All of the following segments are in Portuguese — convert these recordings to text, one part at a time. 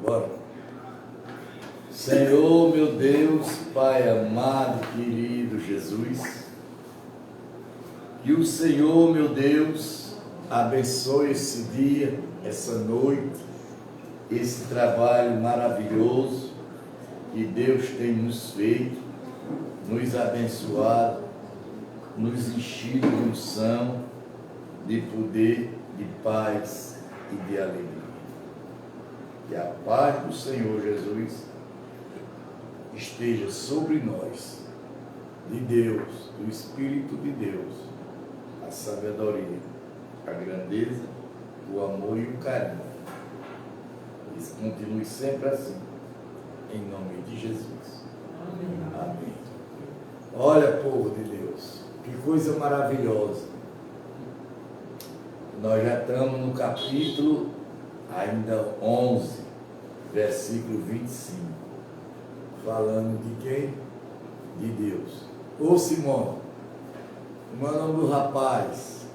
Bora. Senhor, meu Deus, Pai amado, querido Jesus, que o Senhor, meu Deus, abençoe esse dia, essa noite, esse trabalho maravilhoso que Deus tem nos feito, nos abençoado, nos enchido de unção, de poder, de paz e de alegria. Que a paz do Senhor Jesus esteja sobre nós, de Deus, do Espírito de Deus, a sabedoria, a grandeza, o amor e o carinho. Isso continue sempre assim, em nome de Jesus. Amém. Amém. Olha, povo de Deus, que coisa maravilhosa. Nós já estamos no capítulo ainda 11, versículo 25, falando de quem? De Deus. Ô Simone, como é o nome do rapaz?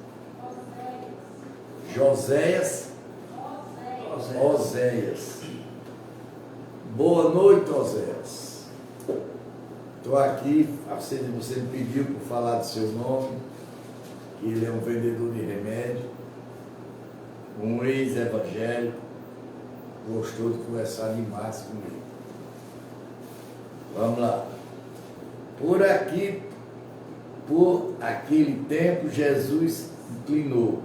Joséias. Oséias. Boa noite, Oséias. Estou aqui, você me pediu para falar do seu nome, que ele é um vendedor de remédio, um ex-evangélico, gostou de conversar demais comigo. Vamos lá. Por aquele tempo, Jesus inclinou.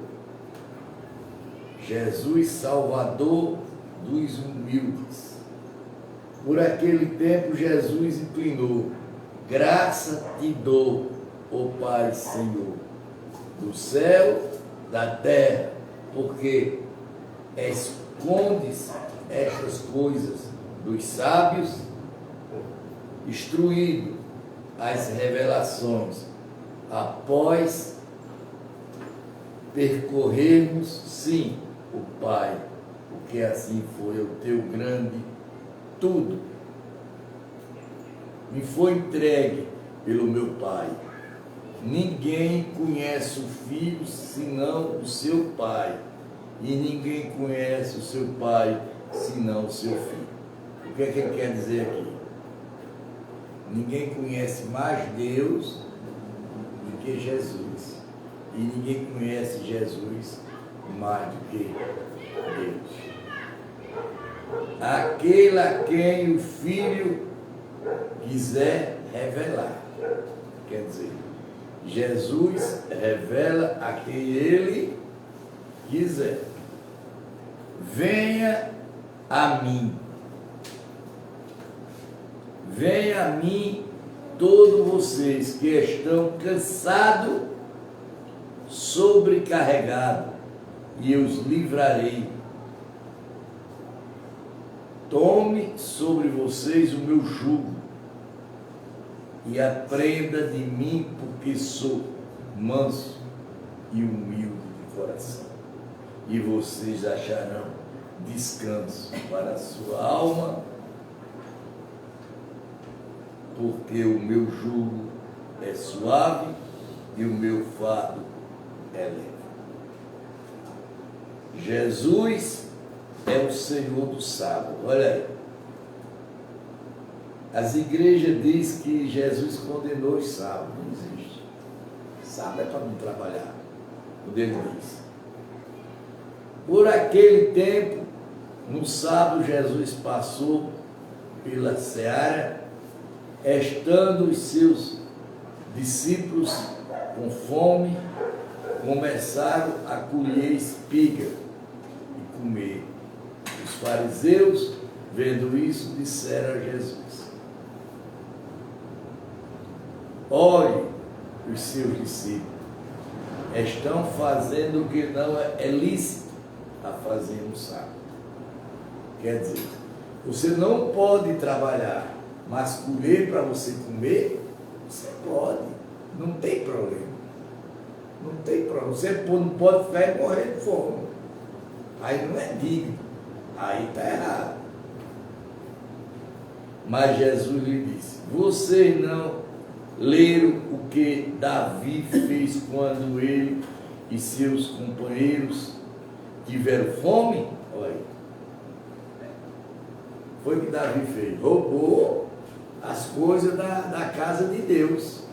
Jesus, Salvador dos humildes. Por aquele tempo, Jesus inclinou. Graça te dou, ó Pai Senhor, do céu, da terra, porque escondes estas coisas dos sábios, instruído as revelações, após percorrermos, sim, o Pai, porque assim foi o teu grande tudo. Me foi entregue pelo meu Pai. Ninguém conhece o Filho senão o seu Pai, e ninguém conhece o seu Pai senão o seu Filho. O que é que ele quer dizer aqui? Ninguém conhece mais Deus do que Jesus, e ninguém conhece Jesus mais do que Deus. Aquele a quem o Filho quiser revelar. Quer dizer, Jesus revela a quem Ele quiser. Venha a mim. Venha a mim todos vocês que estão cansados, sobrecarregados, e eu os livrarei. Tome sobre vocês o meu jugo e aprenda de mim, porque sou manso e humilde de coração, e vocês acharão descanso para a sua alma, porque o meu jugo é suave e o meu fardo é leve. Jesus é o Senhor do sábado. Olha aí. As igrejas dizem que Jesus condenou os sábados. Não existe. Sábado é para não trabalhar. O Deus diz. Por aquele tempo, no sábado, Jesus passou pela seara, estando os seus discípulos com fome, começaram a colher espiga e comer. Os fariseus, vendo isso, disseram a Jesus: olhe, os seus discípulos estão fazendo o que não é lícito a fazer no sábado. Quer dizer, você não pode trabalhar, mas colher para você comer, você pode, não tem problema. Não tem problema. Você não pode ficar e morrer de fome. Aí não é digno. Aí está errado. Mas Jesus lhe disse: vocês não leram o que Davi fez quando ele e seus companheiros tiveram fome? Olha aí. foi que Davi fez? Roubou as coisas da casa de Deus.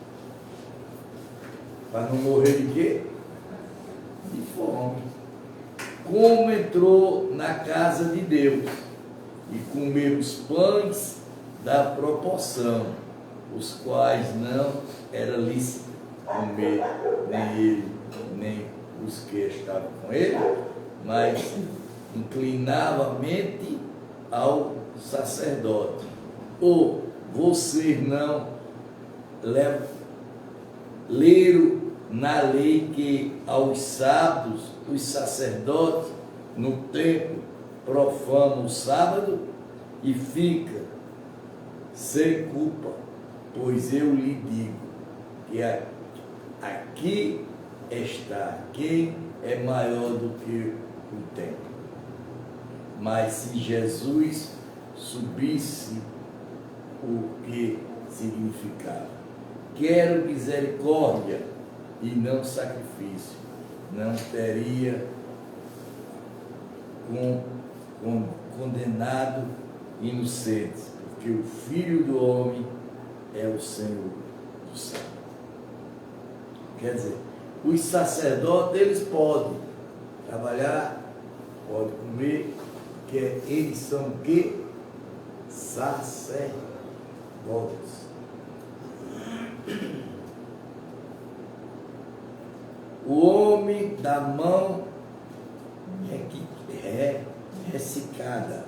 Para não morrer de quê? De fome. Como entrou na casa de Deus e comeu os pães da proporção, os quais não era lícito comer, nem ele, nem os que estavam com ele, mas inclinava a mente ao sacerdote. Ou vocês não leram na lei que aos sábados os sacerdotes no templo profanam o sábado e fica sem culpa, pois eu lhe digo que aqui está quem é maior do que o templo. Mas se Jesus subisse, o que significava? Quero misericórdia e não sacrifício, não teria condenado inocentes, porque o Filho do Homem é o Senhor do céu. Quer dizer, os sacerdotes, eles podem trabalhar, podem comer, porque eles são o quê? Sacerdotes. O homem da mão ressecada.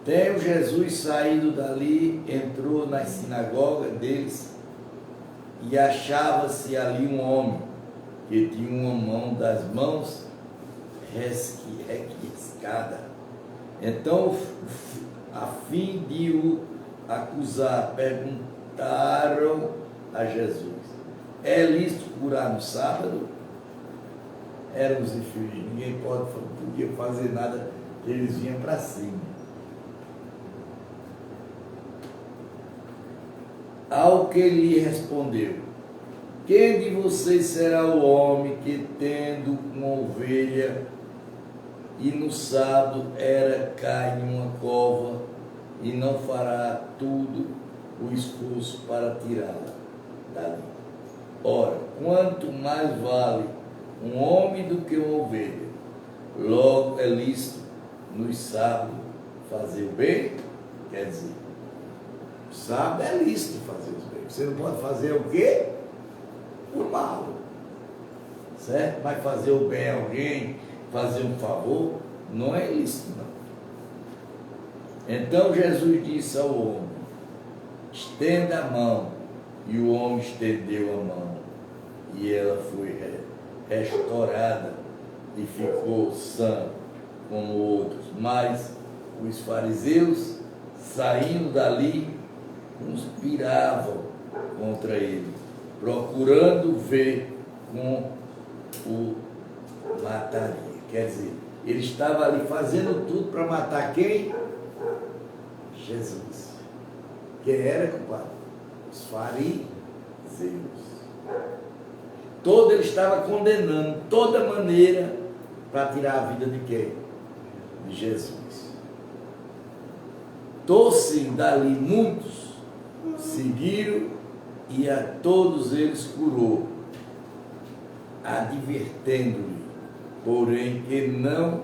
Tendo Jesus saído dali, entrou na sinagoga deles e achava-se ali um homem que tinha uma mão das mãos ressecada. Então, a fim de o acusar, perguntaram a Jesus: é lícito curar no sábado? Eram os infeliz, ninguém podia fazer nada, eles vinham para cima. Ao que lhe respondeu: quem de vocês será o homem que, tendo uma ovelha e no sábado cai em uma cova e não fará tudo o esforço para tirá-la dali? Ora, quanto mais vale um homem do que uma ovelha. Logo é lícito nos sábados fazer o bem. Quer dizer, sábado é lícito fazer o bem. Você não pode fazer o quê? O mal. Certo? Mas fazer o bem a alguém, fazer um favor, não é lícito, não. Então Jesus disse ao homem: estenda a mão. E o homem estendeu a mão, e ela foi restaurada e ficou sã como outros. Mas os fariseus, saindo dali, conspiravam contra ele, procurando ver como o mataria. Quer dizer, ele estava ali fazendo tudo para matar quem? Jesus. Quem era culpado? Os fariseus. Ele estava condenando toda maneira para tirar a vida de quem? De Jesus. Tossem dali muitos, seguiram e a todos eles curou, advertendo-lhe, porém, que não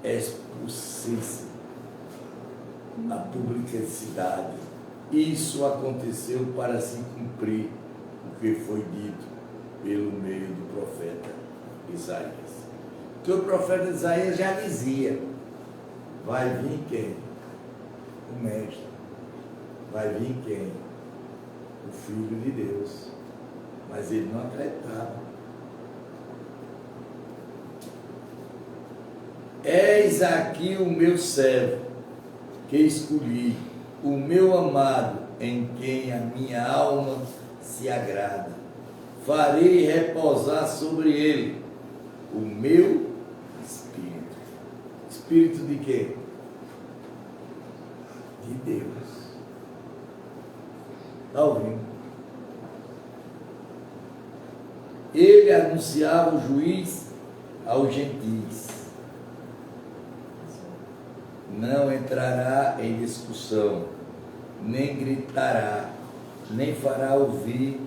expulsasse a publicidade. Isso aconteceu para se cumprir o que foi dito pelo meio do profeta Isaías. Que o profeta Isaías já dizia: vai vir quem? O Mestre. Vai vir quem? O Filho de Deus. Mas ele não acreditava. Eis aqui o meu servo, que escolhi, o meu amado, em quem a minha alma se agrada. Farei repousar sobre ele o meu Espírito. Espírito de quê? De Deus. Está ouvindo? Ele anunciava o juiz aos gentios. não entrará em discussão, nem gritará, nem fará ouvir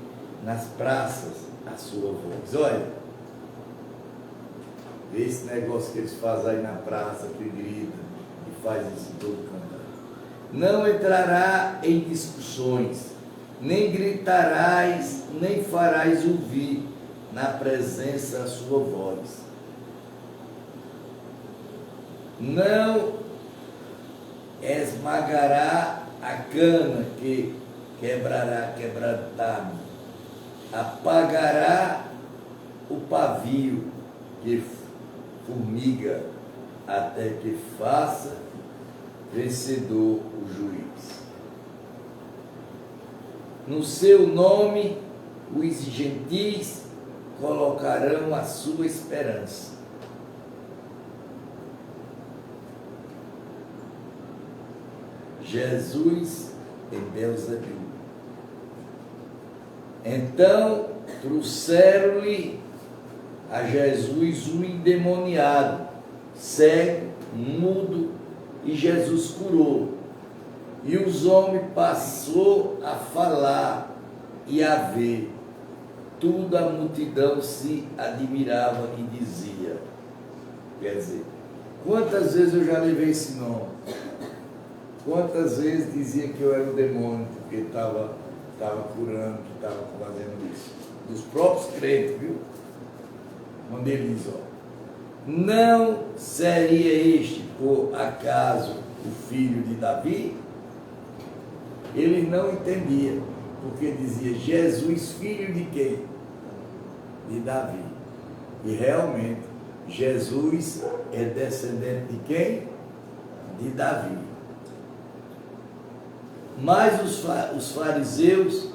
nas praças a sua voz. Olha, vê esse negócio que eles fazem aí na praça, que grita, e faz isso em todo canto. Não entrará em discussões, nem gritarás, nem farás ouvir na presença a sua voz. Não esmagará a cana que quebrantar-me, apagará o pavio que formiga, até que faça vencedor o juiz. No seu nome, os gentis colocarão a sua esperança. Jesus em Beelzebul. Então trouxeram-lhe a Jesus um endemoniado, cego, mudo, e Jesus curou. E os homens passou a falar e a ver. Toda a multidão se admirava e dizia, quer dizer, quantas vezes eu já levei esse nome? Quantas vezes dizia que eu era o demônio, porque estava curando, que estava fazendo isso? Dos próprios crentes, viu? Quando ele diz, ó, não seria este, por acaso, o filho de Davi? Ele não entendia, porque dizia, Jesus, filho de quem? De Davi. E realmente, Jesus é descendente de quem? De Davi. Mas os fariseus,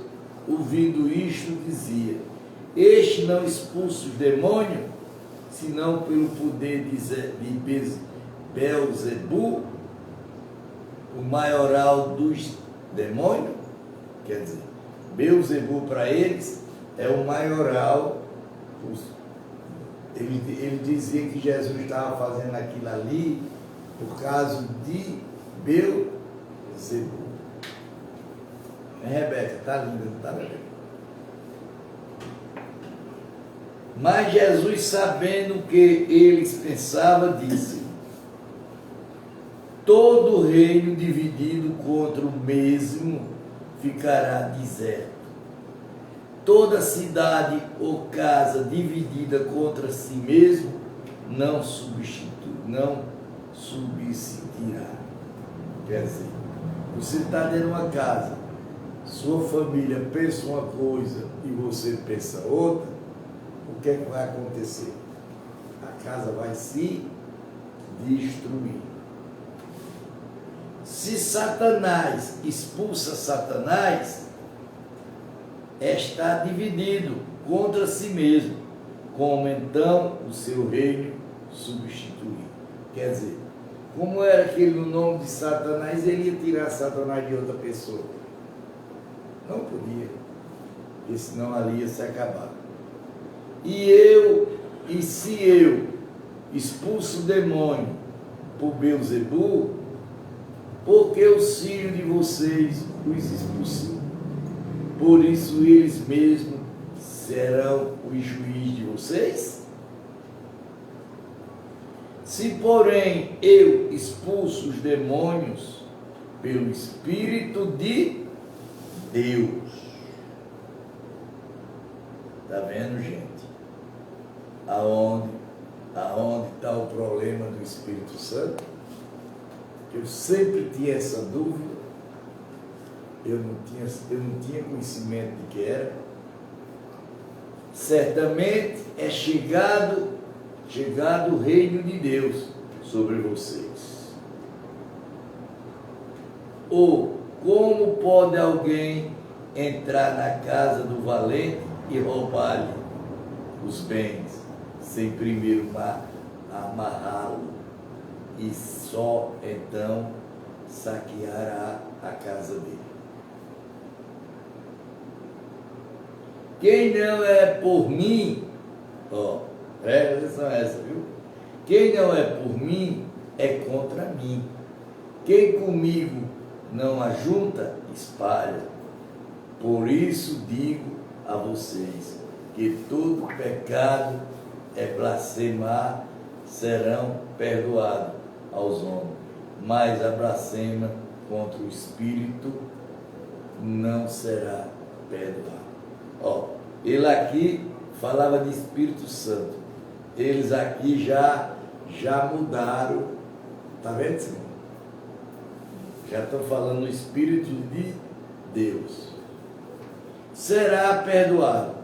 ouvindo isto, diziam, este não expulsa os demônios, senão pelo poder de Beelzebul, o maioral dos demônios. Quer dizer, Beelzebul para eles é o maioral. Ele dizia que Jesus estava fazendo aquilo ali por causa de Beelzebul. Rebeca, está linda, não está, Rebeca? Mas Jesus, sabendo o que eles pensavam, disse, todo reino dividido contra o mesmo ficará deserto. Toda cidade ou casa dividida contra si mesmo não subsistirá. Quer dizer, você está dentro de uma casa, sua família pensa uma coisa e você pensa outra, o que é que vai acontecer? A casa vai se destruir. Se Satanás expulsa Satanás, está dividido contra si mesmo, como então o seu reino substituir. Quer dizer, como era aquele no nome de Satanás, ele ia tirar Satanás de outra pessoa. Não podia, porque senão ali ia se acabar. E se eu expulso o demônio por Beelzebul, porque os filhos de vocês os expulsam? Por isso eles mesmos serão o juiz de vocês? Se, porém, eu expulso os demônios pelo Espírito de Deus. Está vendo, gente? Aonde está o problema do Espírito Santo? Eu sempre tinha essa dúvida. Eu não tinha conhecimento de que era. Certamente é chegado o reino de Deus sobre vocês. Ou como pode alguém entrar na casa do valente e roubar-lhe os bens, sem primeiro amarrá-lo, e só então saqueará a casa dele? Quem não é por mim, presta atenção a essa, viu? Quem não é por mim, é contra mim. Quem comigo não ajunta, espalha. Por isso digo a vocês que todo pecado é blasfemar, serão perdoados aos homens, mas a blasfema contra o Espírito não será perdoada. Ó, ele aqui falava de Espírito Santo. Eles aqui já mudaram. Está vendo, Senhor? Já estão falando no Espírito de Deus. Será perdoado.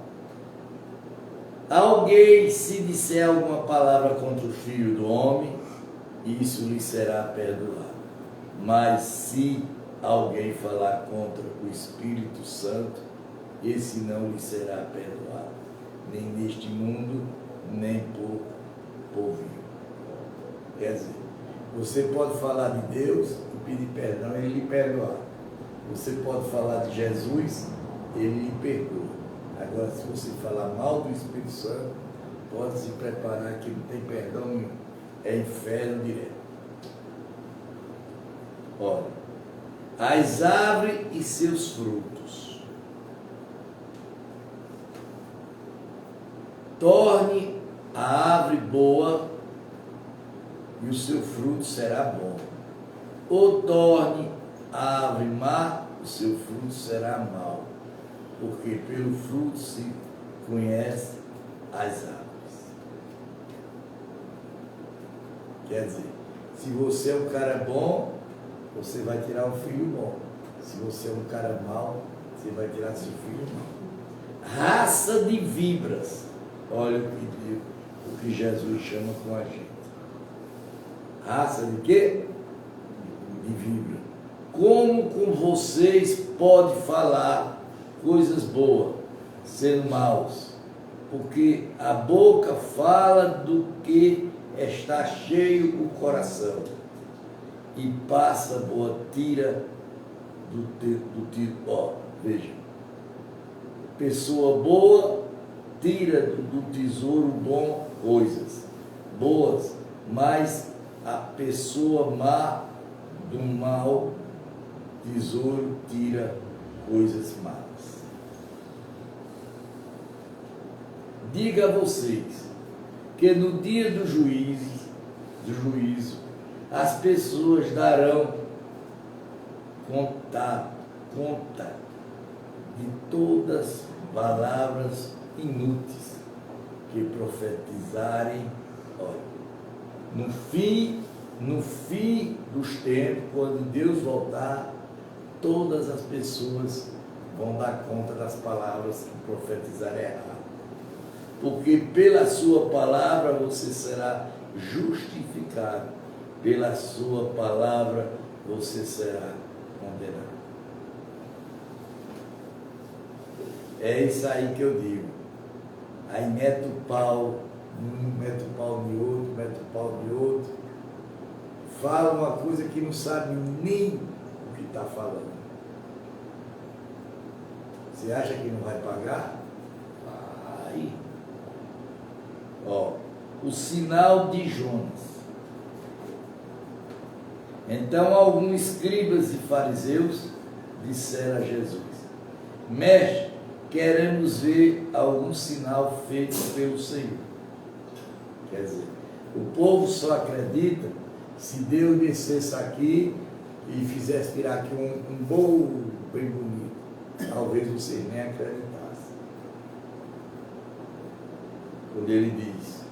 Alguém, se disser alguma palavra contra o Filho do Homem, isso lhe será perdoado. Mas se alguém falar contra o Espírito Santo, esse não lhe será perdoado, nem neste mundo, nem por vir. Quer dizer, você pode falar de Deus e pedir perdão, ele lhe perdoar. Você pode falar de Jesus, ele lhe perdoa. Agora, se você falar mal do Espírito Santo, pode se preparar que não tem perdão nenhum. É inferno direto. Olha, as árvores e seus frutos. Torne a árvore boa e o seu fruto será bom. Ou torne a árvore má, o seu fruto será mau. Porque pelo fruto se conhece as árvores. Quer dizer, se você é um cara bom, você vai tirar um filho bom. Se você é um cara mau, você vai tirar seu filho mau. Raça de víboras. Olha o que Jesus chama com a gente. Raça de quê? De víbora. Como com vocês pode falar coisas boas, sendo maus? Porque a boca fala do que está cheio o coração. E passa boa tira do tiro. Ó, veja. Pessoa boa tira do tesouro bom coisas boas, mas a pessoa má do mau tesouro tira coisas más. Diga a vocês que no dia do juízo, as pessoas darão conta de todas as palavras inúteis que profetizarem. Olha, no fim dos tempos, quando Deus voltar, todas as pessoas vão dar conta das palavras que profetizarem errado. Porque pela sua palavra você será justificado, pela sua palavra você será condenado. É isso aí que eu digo. Aí mete o pau num, mete o pau de outro, mete o pau de outro. Fala uma coisa que não sabe nem o que está falando. Você acha que não vai pagar? Vai. Ó, o sinal de Jonas. Então alguns escribas e fariseus disseram a Jesus: Mestre, queremos ver algum sinal feito pelo Senhor. Quer dizer, o povo só acredita se Deus descesse aqui e fizesse tirar aqui um bolo bem bonito. Talvez vocês nem acreditassem. Quando ele diz,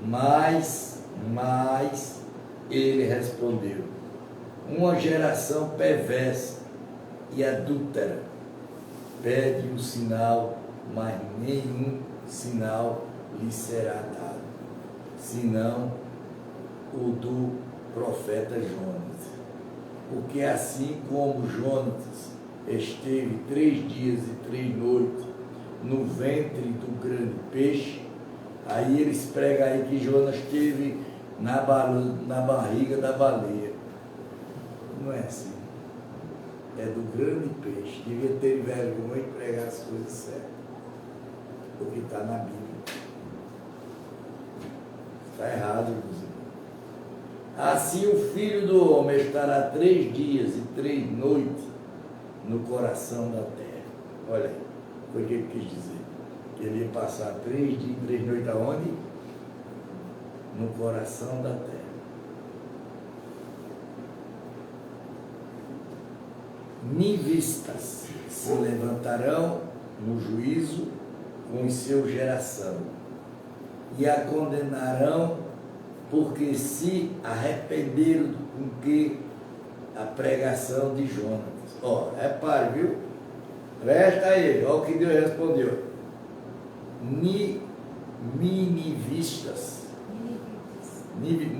mas ele respondeu: uma geração perversa e adúltera pede um sinal, mas nenhum sinal lhe será dado, senão o do profeta Jonas. Porque assim como Jonas esteve 3 dias e 3 noites no ventre do grande peixe, aí eles pregam aí que Jonas esteve na barriga da baleia. Não é assim. É do grande peixe. Devia ter vergonha e pregar as coisas certas. O que está na Bíblia. Está errado, meus irmãos. Assim o Filho do Homem estará 3 dias e 3 noites no coração da terra. Olha aí, foi o que ele quis dizer. Que ele ia passar 3 dias e 3 noites aonde? No coração da terra. Nivistas se levantarão no juízo com seu geração e a condenarão porque se arrependeram com que a pregação de Jonas. Ó, repare, viu? Presta a ele, olha o que Deus respondeu.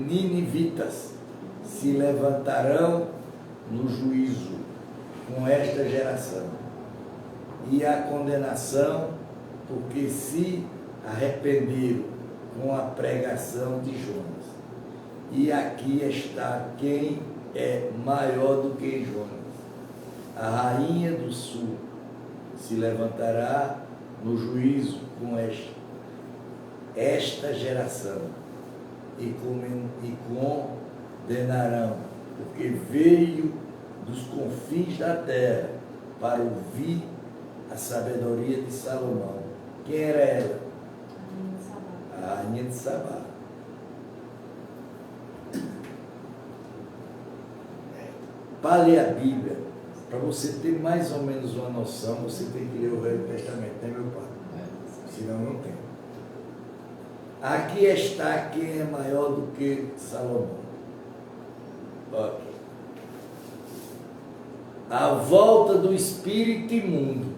Ninivitas se levantarão no juízo com esta geração e a condenação porque se arrependeram com a pregação de Jonas. E aqui está quem é maior do que Jonas. A rainha do sul se levantará no juízo com esta geração e condenarão, porque veio dos confins da terra para ouvir a sabedoria de Salomão. Quem era ela? A rainha de Sabá. Para ler a Bíblia, para você ter mais ou menos uma noção, você tem que ler o Velho Testamento, né, meu pai? Senão não tem. Aqui está quem é maior do que Salomão. Ok. A volta do espírito imundo.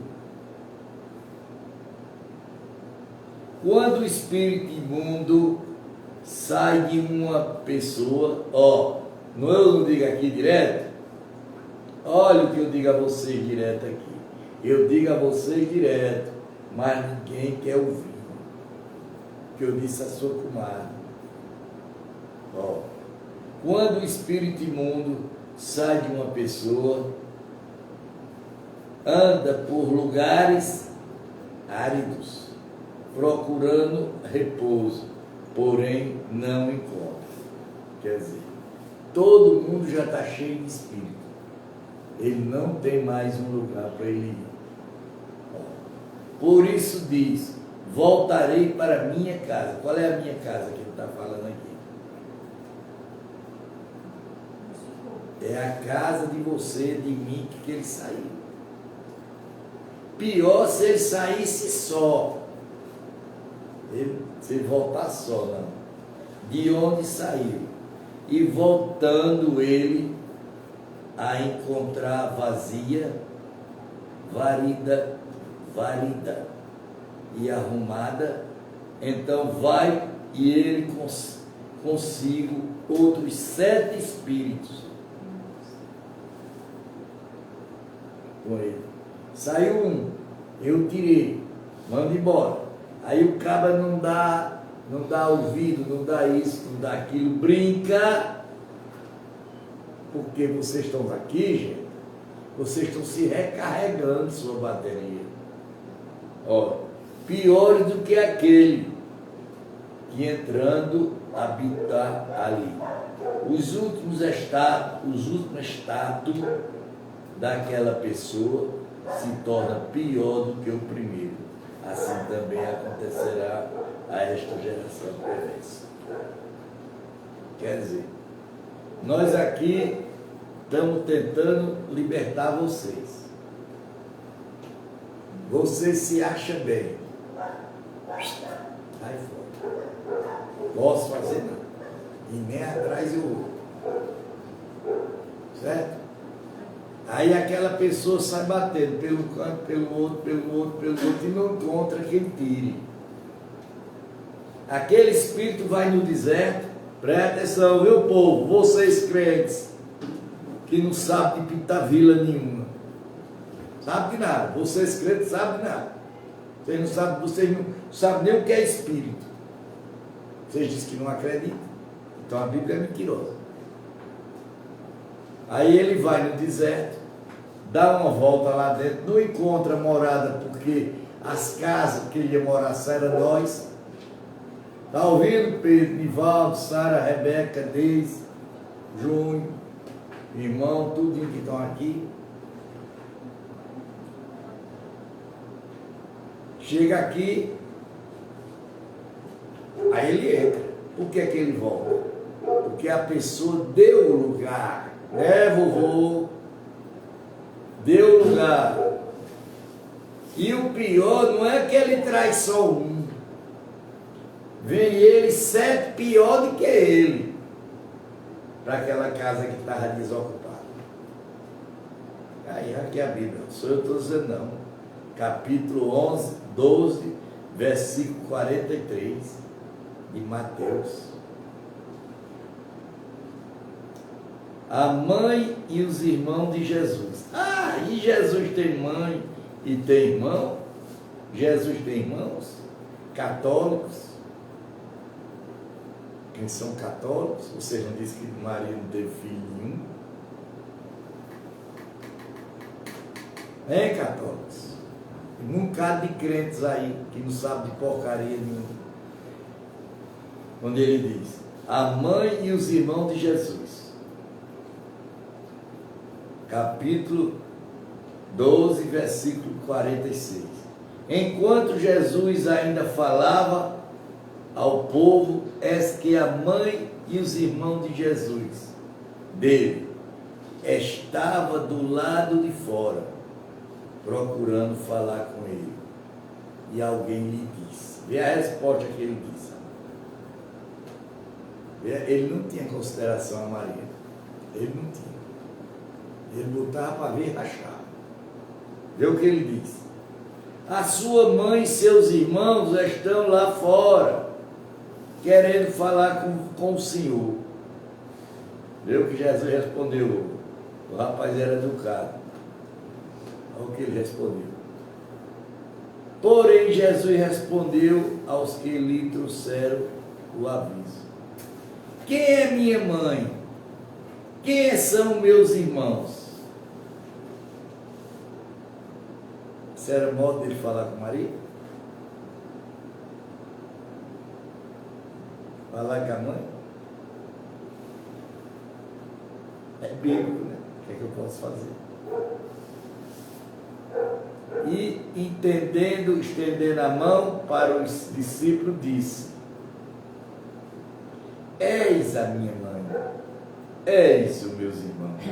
Quando o espírito imundo sai de uma pessoa, ó, eu não digo aqui direto, olha o que eu digo a vocês direto aqui. Eu digo a vocês direto, mas ninguém quer ouvir. Que eu disse a sua comadre. Ó, quando o espírito imundo sai de uma pessoa, anda por lugares áridos, procurando repouso, porém não encontra. Quer dizer, todo mundo já está cheio de espírito. Ele não tem mais um lugar para ele ir. Por isso diz, voltarei para a minha casa. Qual é a minha casa que ele está falando aqui? É a casa de você, de mim, que ele saiu. Pior se ele saísse só. Se ele voltar só, não. De onde saiu. E voltando ele a encontrar vazia, varida e arrumada, então vai e ele consigo outros 7 espíritos com ele. Saiu um, eu tirei, mando embora. Aí o cabra não dá ouvido, não dá isso, não dá aquilo, brinca, porque vocês estão aqui, gente, vocês estão se recarregando sua bateria. Ó, piores do que aquele que entrando habitar ali. Os últimos estados daquela pessoa se torna pior do que o primeiro. Assim também acontecerá a esta geração perversa. Quer dizer, nós aqui estamos tentando libertar vocês. Você se acha bem. Sai fora. Posso fazer nada. E nem atrás eu vou. Certo? Aí aquela pessoa sai batendo pelo canto, pelo outro, e não encontra quem tire. Aquele espírito vai no deserto, presta atenção, viu, povo? Vocês crentes, que não sabem de pitavila nenhuma. Sabe de nada. Vocês crentes sabem de nada. Vocês não sabem nem o que é espírito. Vocês dizem que não acreditam. Então a Bíblia é mentirosa. Aí ele vai no deserto, dá uma volta lá dentro, não encontra morada, porque as casas que ele ia morar eram nós. Está ouvindo, Pedro, Nivaldo, Sara, Rebeca, Deise? Júnior, irmão, tudinho que estão aqui. Chega aqui, aí ele entra. Por que é que ele volta? Porque a pessoa deu o lugar, né, vovô? Deu o lugar. E o pior não é que ele traz só um. Vem ele 7 pior do que ele. Para aquela casa que estava desocupada. Aí aqui a Bíblia, não sou eu que estou dizendo não. Capítulo 11, 12, versículo 43 de Mateus. A mãe e os irmãos de Jesus. Ah, e Jesus tem mãe e tem irmão? Jesus tem irmãos? Católicos? Quem são católicos? Vocês não dizem que Maria não teve filho nenhum? Hein, católicos? Tem um bocado de crentes aí que não sabem de porcaria nenhuma. Quando ele diz, a mãe e os irmãos de Jesus. Capítulo 12, versículo 46. Enquanto Jesus ainda falava ao povo, eis que a mãe e os irmãos de Jesus, dele, estava do lado de fora, procurando falar com ele. E alguém lhe disse, vê a resposta que ele disse. Ele não tinha consideração a Maria. Ele não tinha. Ele botava para ver e rachava. Vê o que ele disse. A sua mãe e seus irmãos estão lá fora, querendo falar com o Senhor. Vê o que Jesus respondeu. O rapaz era educado. Olha o que ele respondeu. Porém, Jesus respondeu aos que lhe trouxeram o aviso. Quem é minha mãe? Quem são meus irmãos? Esse era o modo dele falar com Maria? Falar com a mãe? É bíblico, né? O que é que eu posso fazer? E entendendo, estendendo a mão para os discípulos, disse: eis a minha mãe, eis os meus irmãos.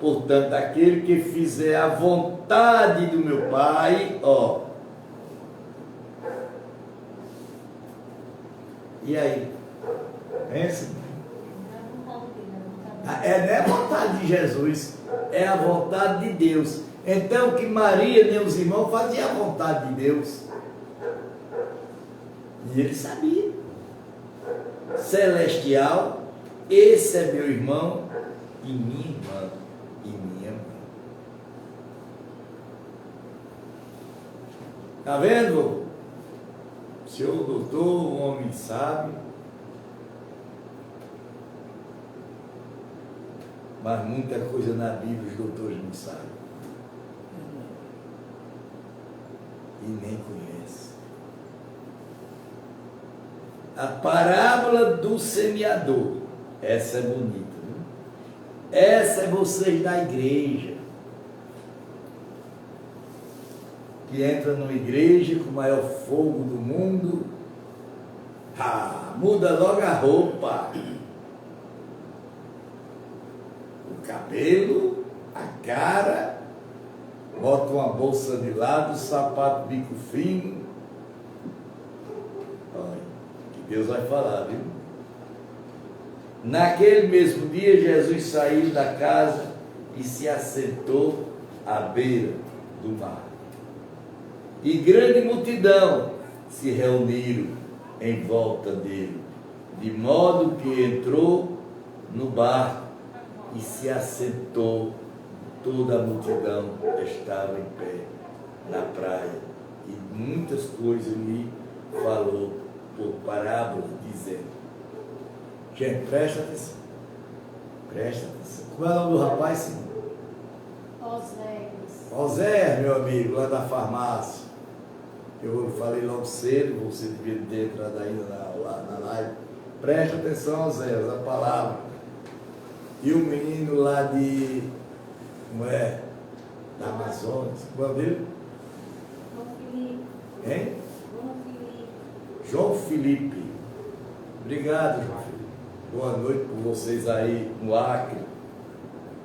Portanto, aquele que fizer a vontade do meu Pai, ó. E aí? Pensa. Não é a vontade de Jesus, é a vontade de Deus. Então, que Maria nem os irmãos faziam a vontade de Deus. E ele sabia. Celestial, esse é meu irmão e minha irmã e minha mãe. Está vendo? O senhor doutor, um homem sábio, mas muita coisa na Bíblia os doutores não sabem. E nem conhecem. A parábola do semeador. Essa é bonita, viu? Essa é vocês da igreja. Que entra numa igreja com o maior fogo do mundo. Muda logo a roupa. O cabelo, a cara, bota uma bolsa de lado, sapato bico fino. Olha, que Deus vai falar, viu? Naquele mesmo dia, Jesus saiu da casa e se assentou à beira do mar. E grande multidão se reuniram em volta dele, de modo que entrou no barco e se assentou. Toda a multidão estava em pé na praia, e muitas coisas lhe falou por parábola, dizendo. Gente, presta atenção. Presta atenção. Qual é o nome do rapaz, Senhor? Oséias, meu amigo, lá da farmácia. Eu falei logo cedo, você devia ter entrado ainda na live. Presta atenção, Oséias, a palavra. E o menino lá de, como é? Da Amazonas, qual é dele? Hein? João Felipe. Obrigado, João Felipe. Boa noite por vocês aí no Acre.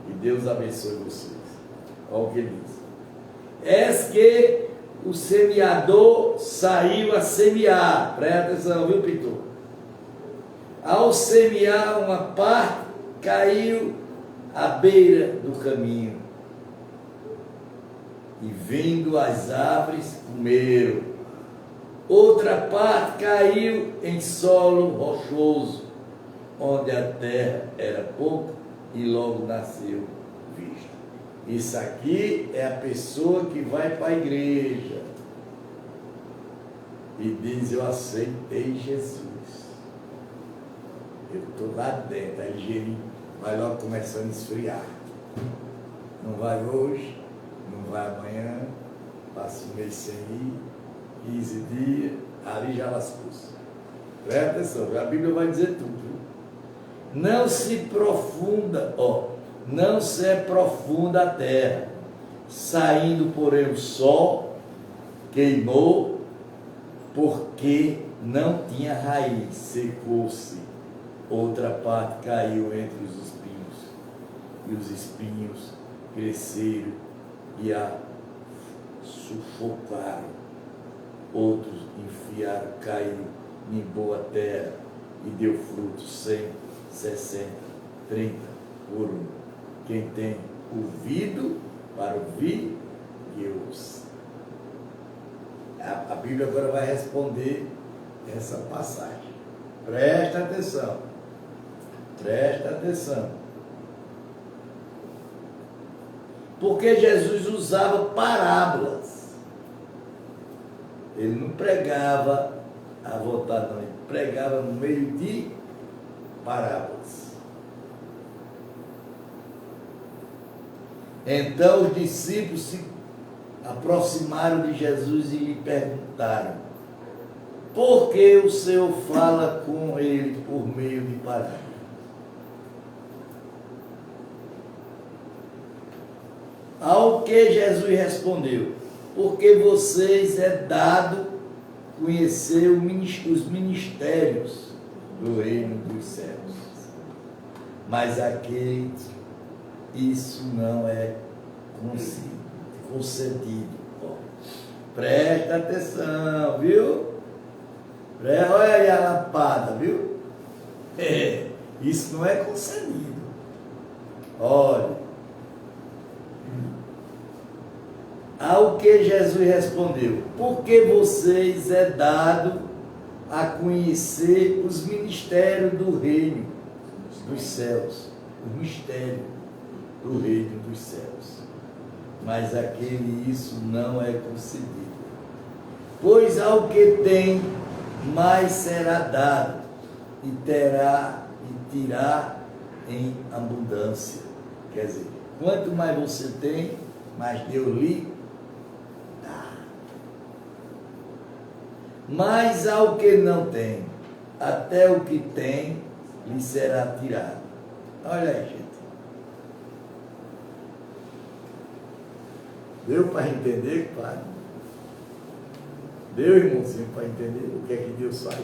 E Deus abençoe vocês. Olha o que ele diz. És que o semeador saiu a semear. Presta atenção, viu, pintor? Ao semear uma parte, caiu à beira do caminho. E vindo as árvores, comeram. Outra parte caiu em solo rochoso, onde a terra era pouca e logo nasceu vista. Isso aqui é a pessoa que vai para a igreja e diz: eu aceitei Jesus. Eu estou lá dentro. Aí ele vai logo começando a esfriar. Não vai hoje, não vai amanhã, passa um mês sem ir, 15 dias, ali já lascou-se. Presta atenção, a Bíblia vai dizer tudo. Viu? Não se aprofunda a terra, saindo porém o sol, queimou, porque não tinha raiz, secou-se. Outra parte caiu entre os espinhos, e os espinhos cresceram e a sufocaram. Outros enfiaram, caiu em boa terra e deu fruto 100, 60, 30 por um. Quem tem ouvido para ouvir, que ouça. A Bíblia agora vai responder essa passagem. Presta atenção. Presta atenção. Porque Jesus usava parábolas. Ele não pregava à vontade, não. Ele pregava no meio de parábolas. Então os discípulos se aproximaram de Jesus e lhe perguntaram: por que o Senhor fala com ele por meio de parábolas? Ao que Jesus respondeu: porque vocês é dado conhecer os ministérios do reino dos céus, mas aqueles isso não é concedido. Presta atenção, viu? Olha aí a lapada, viu? Isso não é concedido. Olha. Ao que Jesus respondeu: porque vocês é dado a conhecer os ministérios do reino dos céus, o mistério do reino dos céus, mas aquele isso não é concedido. Pois ao que tem, mais será dado, e terá e tirá em abundância. Quer dizer, quanto mais você tem, mais Deus lhe dá. Mas ao que não tem, até o que tem lhe será tirado. Olha aí, gente. Deu para entender, Padre? Deu, irmãozinho, para entender o que é que Deus faz?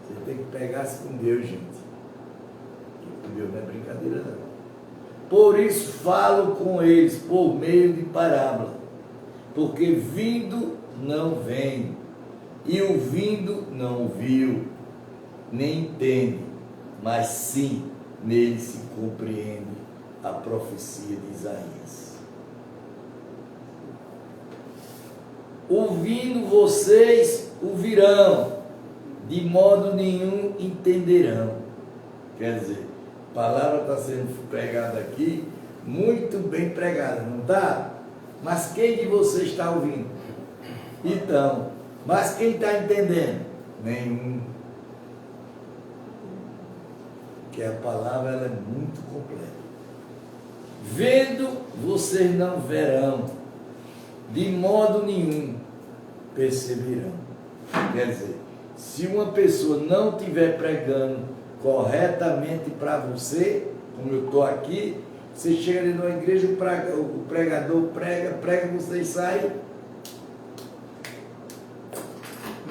Você tem que pegar-se com Deus, gente. Porque com Deus não é brincadeira, não. Por isso falo com eles por meio de parábola, porque vindo não vem, e ouvindo não ouviu, nem entende, mas sim nele se compreende a profecia de Isaías. Ouvindo vocês ouvirão, de modo nenhum entenderão. Quer dizer, a palavra está sendo pregada aqui, muito bem pregada, não está? Mas quem de vocês está ouvindo? Então, mas quem está entendendo? Nenhum. Porque a palavra ela é muito completa. Vendo, vocês não verão, de modo nenhum perceberão. Quer dizer, se uma pessoa não estiver pregando corretamente para você, como eu estou aqui. Você chega ali numa igreja, o pregador prega, você sai.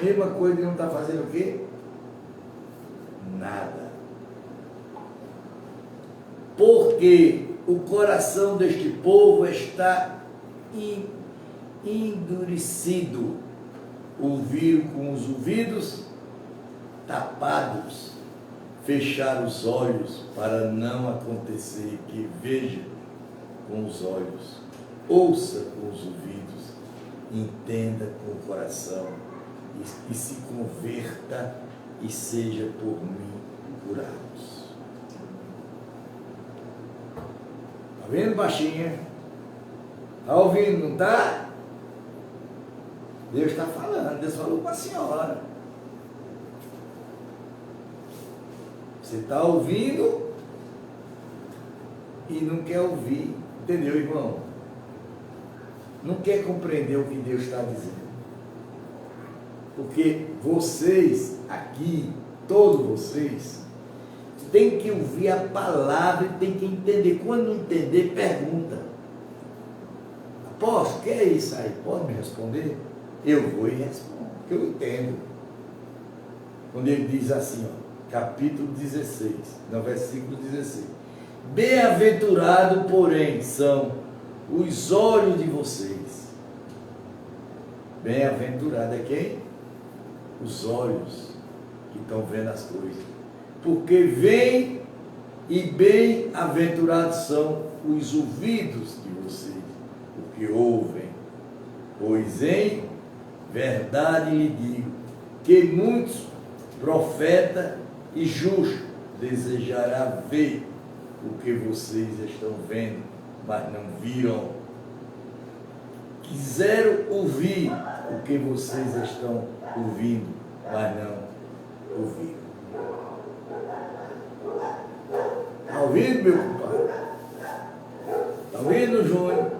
Mesma coisa, ele não está fazendo o quê? Nada. Porque o coração deste povo está endurecido. Ouviram com os ouvidos tapados, fechar os olhos para não acontecer que veja com os olhos, ouça com os ouvidos, entenda com o coração e se converta e seja por mim curados. Está vendo, baixinha? Está ouvindo, não está? Deus está falando, Deus falou com a senhora. Você está ouvindo e não quer ouvir, entendeu, irmão? Não quer compreender o que Deus está dizendo. Porque vocês aqui, todos vocês, têm que ouvir a palavra e têm que entender. Quando não entender, pergunta. Apóstolo, o que é isso aí? Pode me responder? Eu vou e respondo, porque eu entendo. Quando ele diz assim, ó, capítulo 16, no versículo 16. Bem-aventurado, porém, são os olhos de vocês. Bem-aventurado é quem? Os olhos que estão vendo as coisas. Porque veem, e bem-aventurados são os ouvidos de vocês, porque ouvem. Pois em verdade lhe digo, que muitos profetas e justos desejará ver o que vocês estão vendo, mas não viram. Quiseram ouvir o que vocês estão ouvindo, mas não ouviram. Está ouvindo, meu compadre? Está ouvindo, Júnior?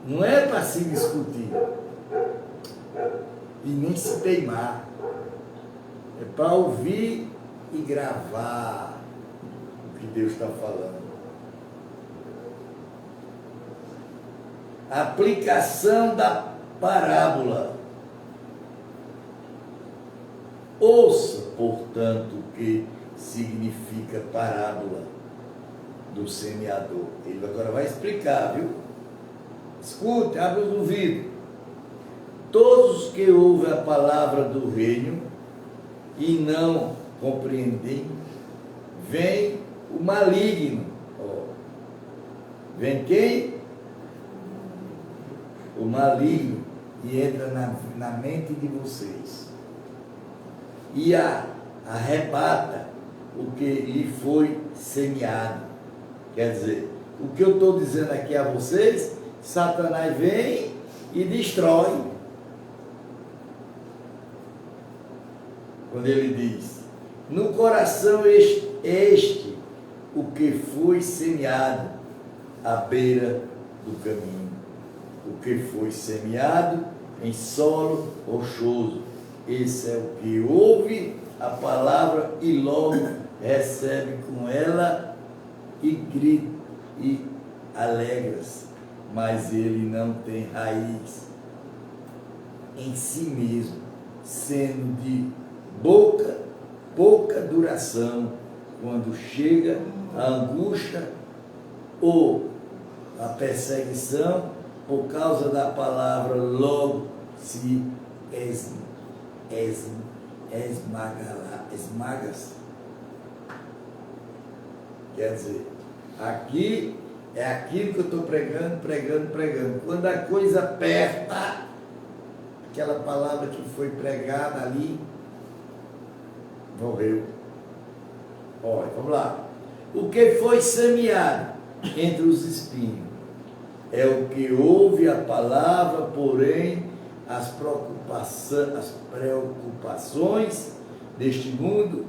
Não é para se discutir e nem se teimar. É para ouvir e gravar o que Deus está falando. Aplicação da parábola. Ouça, portanto, o que significa parábola do semeador. Ele agora vai explicar, viu? Escute, abre os ouvidos. Todos os que ouvem a palavra do reino e não compreendem, vem o maligno. Vem quem? O maligno, e entra na mente de vocês e arrebata o que lhe foi semeado. Quer dizer, o que eu estou dizendo aqui a vocês, Satanás vem e destrói. Quando ele diz, no coração este o que foi semeado à beira do caminho. O que foi semeado em solo rochoso. Esse é o que ouve a palavra e logo recebe com ela e grita e alegra-se, mas ele não tem raiz em si mesmo, sendo de pouca duração. Quando chega a angústia ou a perseguição por causa da palavra, logo se esmaga-se. Quer dizer, aqui é aquilo que eu estou pregando. Quando a coisa aperta, aquela palavra que foi pregada ali, morreu. Olha, vamos lá. O que foi semeado entre os espinhos é o que ouve a palavra, porém as preocupações deste mundo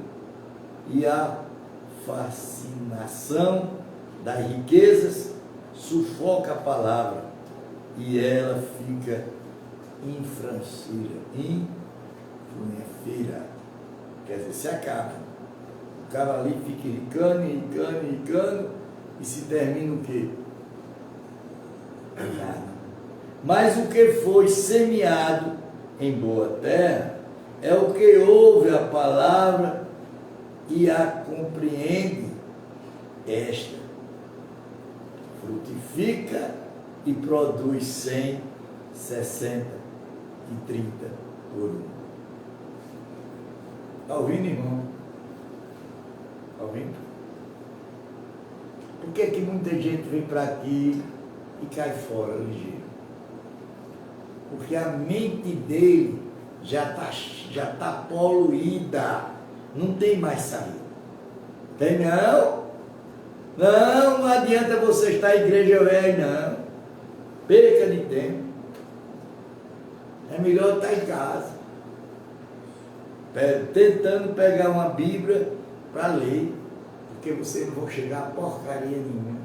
e a fascinação das riquezas sufoca a palavra e ela fica infrutífera, quer dizer, se acaba. O cara ali fica ricando, e se termina o quê? Nada. Mas o que foi semeado em boa terra é o que ouve a palavra e a compreende. Esta frutifica e produz 100, 60 e 30 por um. Está ouvindo, irmão? Está ouvindo? Por que que muita gente vem para aqui e cai fora ligeiro? Porque a mente dele já tá poluída, não tem mais saída. Tem não? Não adianta você estar em igreja velha, não. Perca de tempo. É melhor estar em casa, tentando pegar uma Bíblia para ler, porque você não vai chegar a porcaria nenhuma.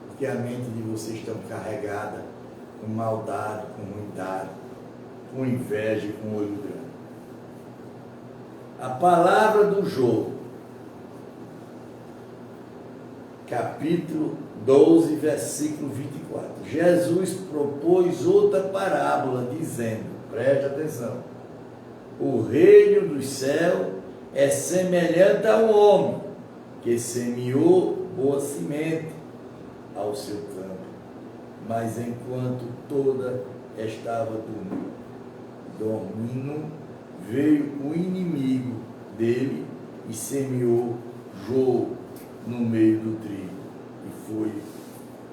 Porque a mente de vocês está carregada com maldade, com ruindade, com inveja e com olho grande. A palavra do Job, capítulo 12, versículo 24. Jesus propôs outra parábola, dizendo, preste atenção, o reino dos céus é semelhante a um homem que semeou boa semente ao seu campo, mas enquanto toda estava dormindo, veio o inimigo dele e semeou joio no meio do trigo e foi